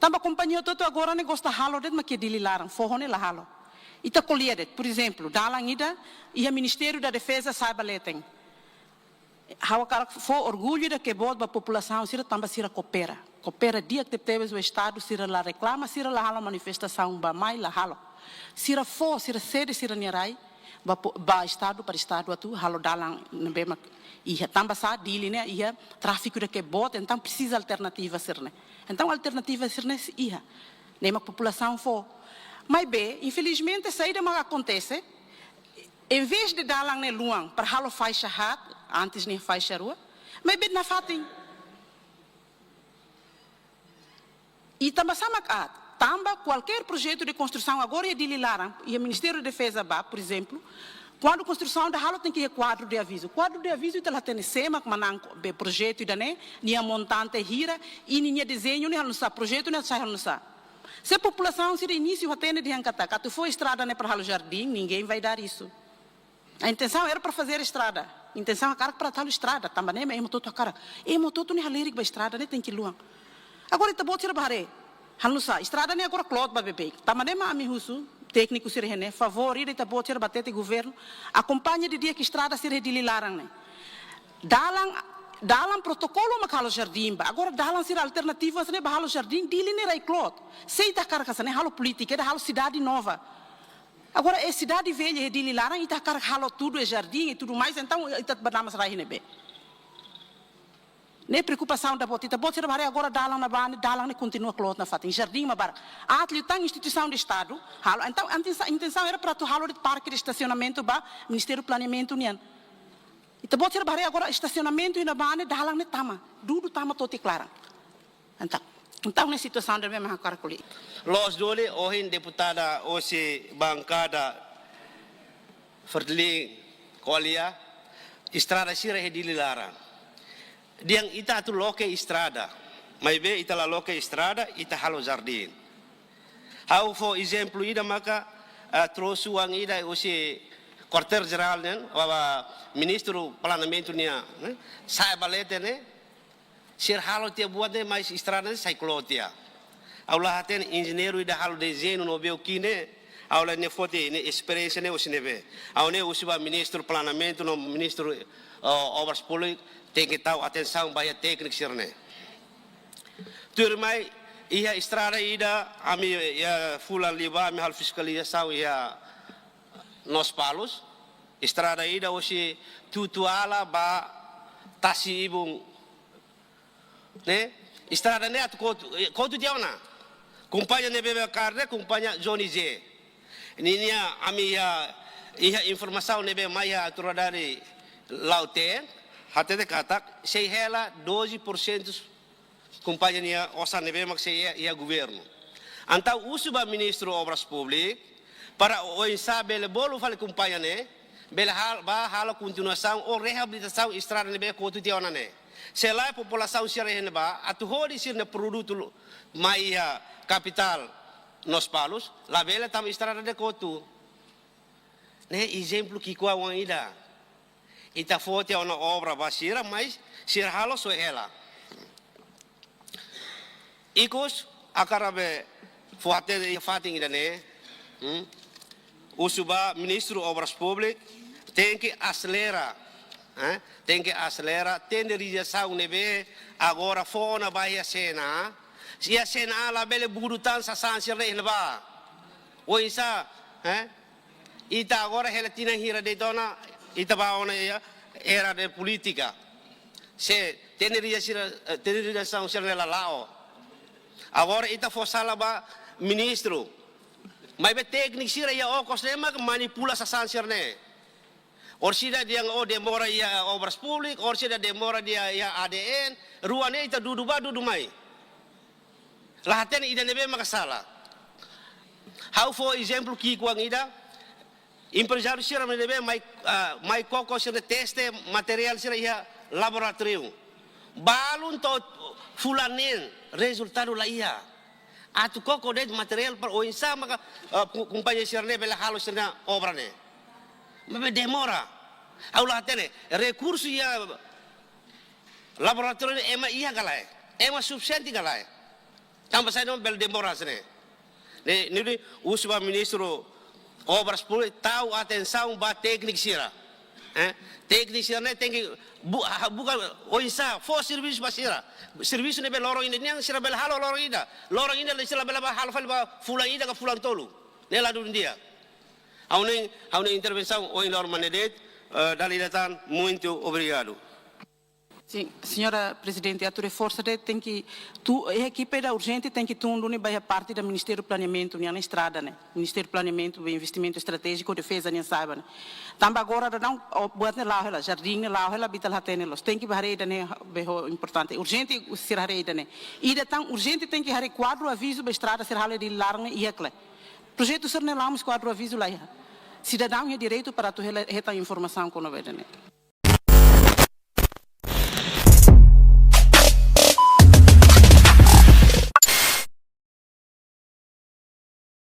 Tamba companhia todo agora gosta halo det makia dililaram, forrone la halo. Ita colher det, por exemplo, dalang ida e o Ministério da Defesa saiba letem. Hawa cara for orgulho da que bota a população sira tamba sira coopera dia que teve o Estado sira la reclama sira la halo manifestação ba mai la halo. Sira for sira sede sira nirai ba Estado para Estado atu halo dalang nembema ia tamba sa dili né ia tráfico da que bota então precisa alternativa sirne. Então alternativa sirne ia nem a população for. Mas bem, infelizmente saída mas acontece. Em vez de dalang ne luang para halo faixa hat antes nem faixa rua, mas bem na fatem. E também sama tamba qualquer projeto de construção agora é dililaram e o Ministério da Defesa por exemplo, quando a construção da halo tem que ir quadro de aviso. Quadro de aviso ela tem sema que manang be projeto ida né, nia montante hira e nia desenho ne halusa projeto ne sai halusa. Se a população se início atende de hankata, que tu for estrada né para halo jardim, ninguém vai dar isso. A intenção era para fazer estrada. A intenção é para tal estrada. Também é motor cara. É motor tu nem halir que estrada nem tem que luang. Agora está bom tirar barre. Hanusa estrada nem agora clot ba bebê. Também é ami husu técnico se rene favor ir está bom tirar batete governo. Acompanha de dia que estrada se redililaram né. Dalam protocolo makalo jardim ba. Agora dalam ser alternativas né ba halo jardim dili ne rai clot. Sei da cara né halo política é halo cidade nova. Agora, é cidade velha, é de Lilaran, e está carregando tudo, é jardim e tudo mais, então, está banamas raí, né, nem preocupação da botita, botita bare agora dalam na bane, dalam continua clot na fatin, jardim ma bar. Atli tem instituição de Estado, halo, então, a intenção era para tu halo de parque de estacionamento, ba, Ministério do Planeamento, nian. E tá botita bare agora estacionamento e na bane, dalam ne tama, tudo tama toti clara. Então, na situação da mesma caracoli. Los dole, ohin deputada, osi bancada, Ferdinand Colia, estrada sira é dililaran. Diang ita tu loke estrada, mas be ita la loke estrada, ita halo jardim. How for exemplo ida maka trouxe uang ida osi quartel geral nen, wa ministro planamento nia, sai balete ne. Sir halo tia buat ne mais estrada sai clotia. Aula haten engenheiro ida halo desenho no beu kine, aula ne fote ne experiência ne osineve. Aune usiba ministro planamento no ministro obras públicas tem que tal atenção baia técnica sirne. Turmai ia estrada ida ami ya fula liba mi hal fiscalização ia nos palos. Estrada ida osi tutuala ba tasi ibung né? Estrada né quanto dia na companhia ne bebe carne companhia Johnny Z ninia ami ia informação ne be mai aturadari lauten até de kata sei ela 12% companhia nia osa ne be mak sei ia governo então uso ba ministro obras públicas para o insabe bolo fale companhia ne bela ba hala continuação ou reabilitação estrada ne be quanto dia na ne se lá a população se renova, a tu hori se na produto mais capital nos palos, lá vela tam estrada de coto, né? Exemplo que com a ida, ita foto é uma obra basira, mas se halo só ela. Ikos akarabe foto fating ida né? O suba ministro obras públicas tem que acelerar. Tem que acelerar, tem de realização nebe agora fora vai a cena, se a cena lá bele burutan sa sanse releva, o isa, ita agora ela tina hira de dona, ita ba ona era de política, se tem de realização se ela lao, agora ita fossala ba ministro, mas be técnico sira ia o costema manipula sa sanse ne. Orsida dia demora ia obras públicas, orsida demora dia ia ADN, ruane ita dudu mai. Lahaten ida nebe makasala. How for example ki kuang ida, empresário sira nebe mai koko sira teste material sira ia laboratório. Balun to fulanen resultado la ia. Atu koko de material para o insa maka companhia sira nebe la halo sira obra ne. Mas demora. Aula tene recurso ia laboratório ema ia galai, ema suficiente galai. Tambah saya não bel demoras né. Ni o ministro Obras Públicas tahu atenção ba técnico sira. Técnico sira né tem que bukan oinsa for serviço basira. Serviço ne bel lorong ini yang sira bel halo lorong ida. Lorong ida le sira bel halo fal ba fulan ida ka fulan tolu. Ne la dun dia. Há intervenção ou em norma nedet, dali muito obrigado. Sim, senhora Presidente, a tua força tem que a equipe da urgente tem que tudo ne vai parte do Ministério do Planeamento na estrada, né? Ministério do Planeamento, Investimento Estratégico, Defesa, nem sabe, né? Também agora não buat lá ela, jardim lá ela bital hatene los, tem que barreira né, importante, urgente ser barreira né. E de tão urgente tem que har quadro aviso da estrada ser hale de larne e aquele. Projeto ser nelamos quadro aviso lá. Cidadão tem direito para tu reta informação quando vai né.